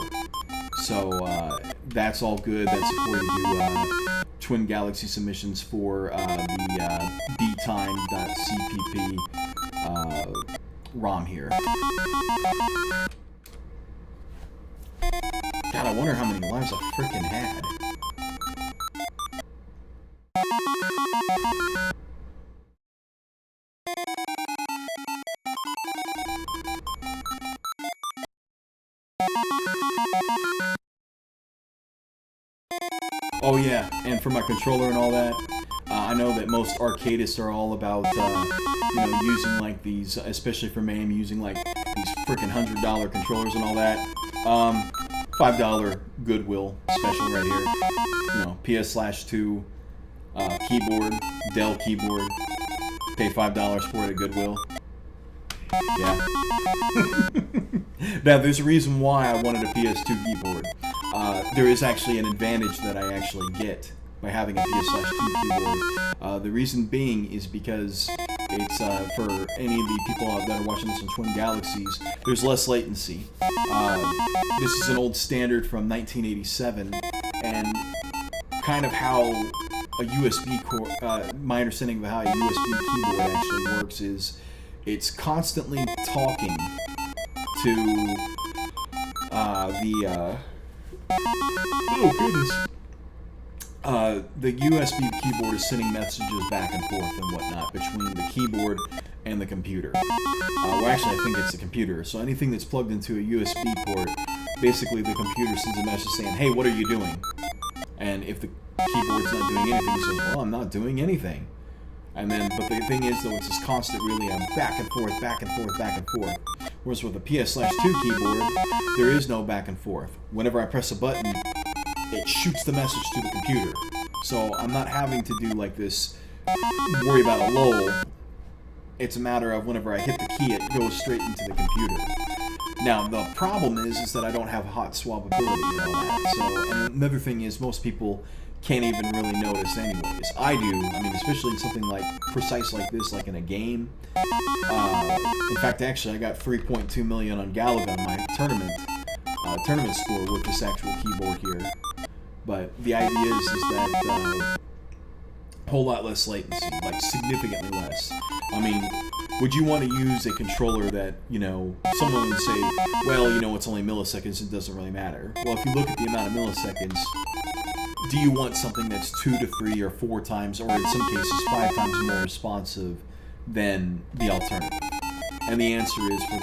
Speaker 1: So that's all good. That's according to Twin Galaxy submissions for the btime.cpp ROM here. God, I wonder how many lives I freaking had. Oh yeah, and for my controller and all that, I know that most arcadists are all about, using like these, especially for MAME, using like these freaking $100 controllers and all that. $5 Goodwill special right here. PS/2 keyboard, Dell keyboard. Pay $5 for it at Goodwill. Yeah. Now, there's a reason why I wanted a PS2 keyboard. There is actually an advantage that I actually get by having a PS/2 keyboard. The reason being is because it's, for any of the people that are watching this on Twin Galaxies, there's less latency. This is an old standard from 1987, and kind of how a USB my understanding of how a USB keyboard actually works is it's constantly talking to the USB keyboard is sending messages back and forth and whatnot between the keyboard and the computer. Well, actually, I think it's the computer. So anything that's plugged into a USB port, basically the computer sends a message saying, "Hey, what are you doing?" And if the keyboard's not doing anything, it says, "Well, I'm not doing anything." And then, but the thing is, though, it's this constant really back and forth, back and forth, back and forth. Whereas with the PS/2 keyboard, there is no back and forth. Whenever I press a button, it shoots the message to the computer. So I'm not having to do like this, worry about a lull. It's a matter of whenever I hit the key, it goes straight into the computer. Now, the problem is that I don't have hot swappability and all that. So, and another thing is, most people can't even really notice anyways. I do. I mean, especially in something like precise like this, like in a game. In fact, actually, I got 3.2 million on Galaga on my tournament score with this actual keyboard here. But the idea is that a whole lot less latency, like significantly less. I mean, would you want to use a controller that, someone would say, well, it's only milliseconds, it doesn't really matter. Well, if you look at the amount of milliseconds, do you want something that's 2 to 3 or 4 times, or in some cases 5 times more responsive than the alternative? And the answer is, for a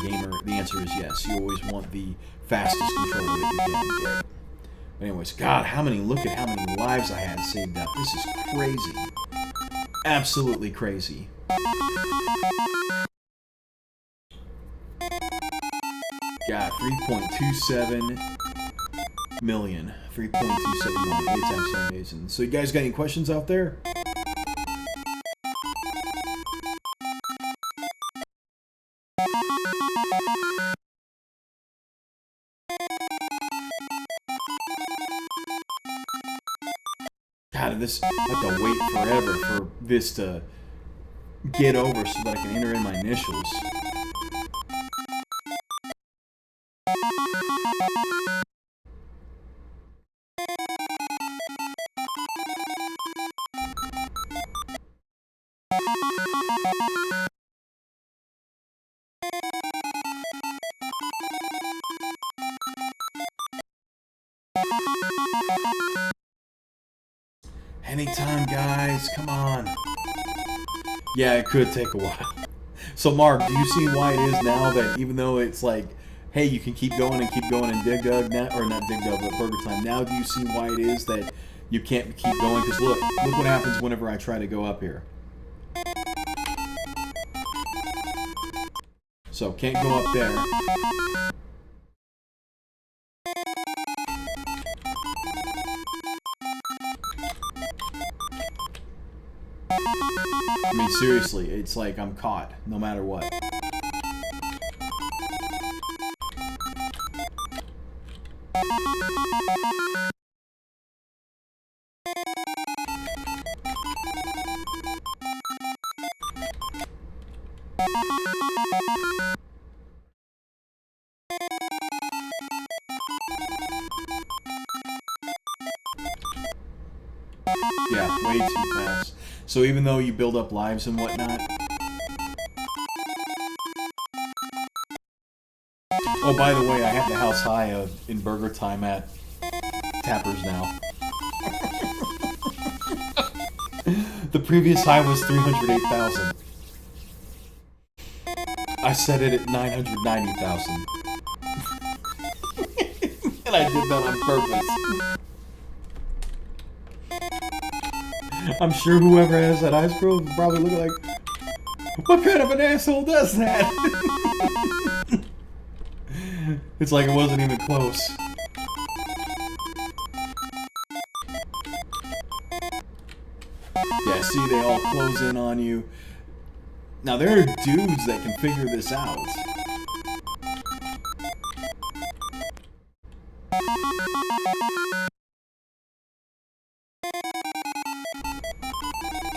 Speaker 1: gamer, the answer is yes. You always want the fastest controller that you can get. But anyways, God, look at how many lives I had saved up. This is crazy. Absolutely crazy. God, 3.27 million. 3.27 million. It's absolutely amazing. So you guys got any questions out there? God, I have to wait forever for this to get over so that I can enter in my initials. Anytime, guys. Come on. Yeah, it could take a while. So, Mark, do you see why it is now that even though it's like, hey, you can keep going and Dig Dug, or not Dig Dug, but Burger Time, now do you see why it is that you can't keep going? Because look what happens whenever I try to go up here. So, can't go up there. I mean, seriously, it's like I'm caught, no matter what. Yeah, way too fast. So even though you build up lives and whatnot... Oh, by the way, I have the house high in Burger Time at Tappers now. The previous high was 308,000. I set it at 990,000. And I did that on purpose. I'm sure whoever has that ice scroll probably look like, what kind of an asshole does that? It's like it wasn't even close. Yeah, see, they all close in on you. Now, there are dudes that can figure this out.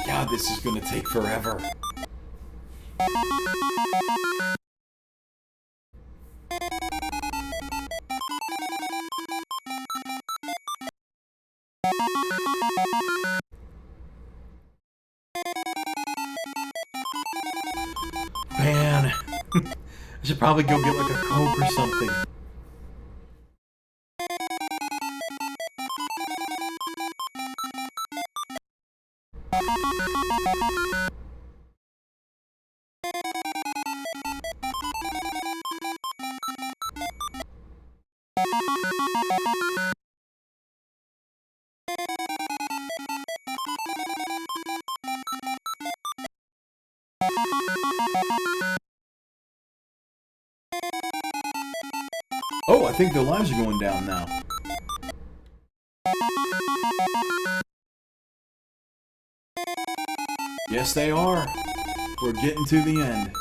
Speaker 1: God, this is gonna take forever. Man, I should probably go get like a Coke or something. Oh, I think the lives are going down now. Yes, they are. We're getting to the end.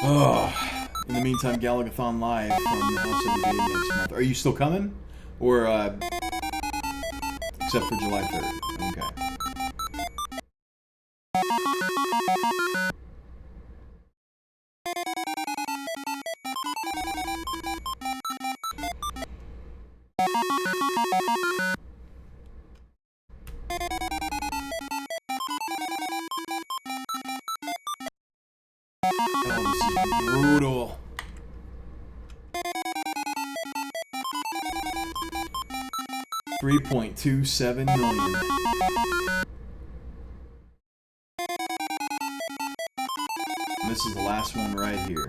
Speaker 1: Oh, in the meantime, Galagathon Live from the House of the Game next month. Are you still coming? Or, except for July 3rd? Okay. Oh, this is brutal. $3.27 million. And this is the last one right here.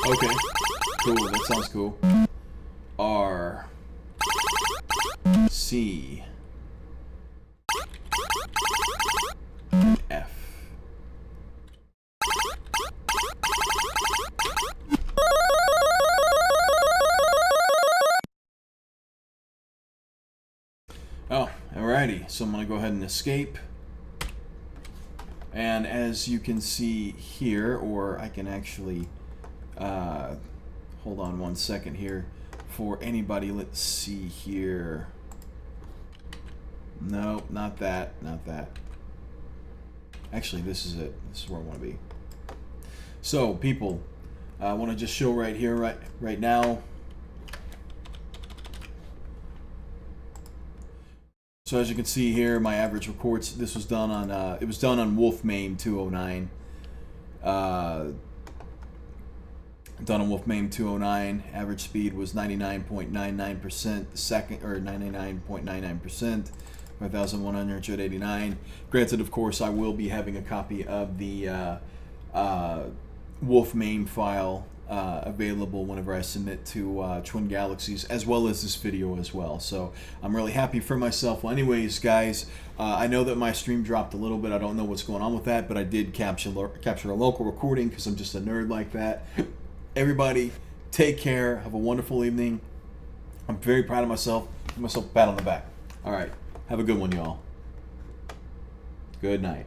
Speaker 1: Okay. Cool, that sounds cool. R C F. Oh, alrighty. So I'm gonna go ahead and escape. And as you can see here, or I can actually hold on one second here for anybody. Let's see here. No, not that, not that. Actually, this is it. This is where I want to be. So, people, I want to just show right here, right now. So as you can see here, my average records. This was done on. It was done on MAME 209. Done on MAME 209. Average speed was 99.99%. Second, or 99.99%. 5,189. Granted, of course, I will be having a copy of the MAME file available whenever I submit to Twin Galaxies, as well as this video as well. So I'm really happy for myself. Well, anyways, guys, I know that my stream dropped a little bit. I don't know what's going on with that, but I did capture a local recording because I'm just a nerd like that. Everybody, take care. Have a wonderful evening. I'm very proud of myself. Give myself a pat on the back. All right. Have a good one, y'all. Good night.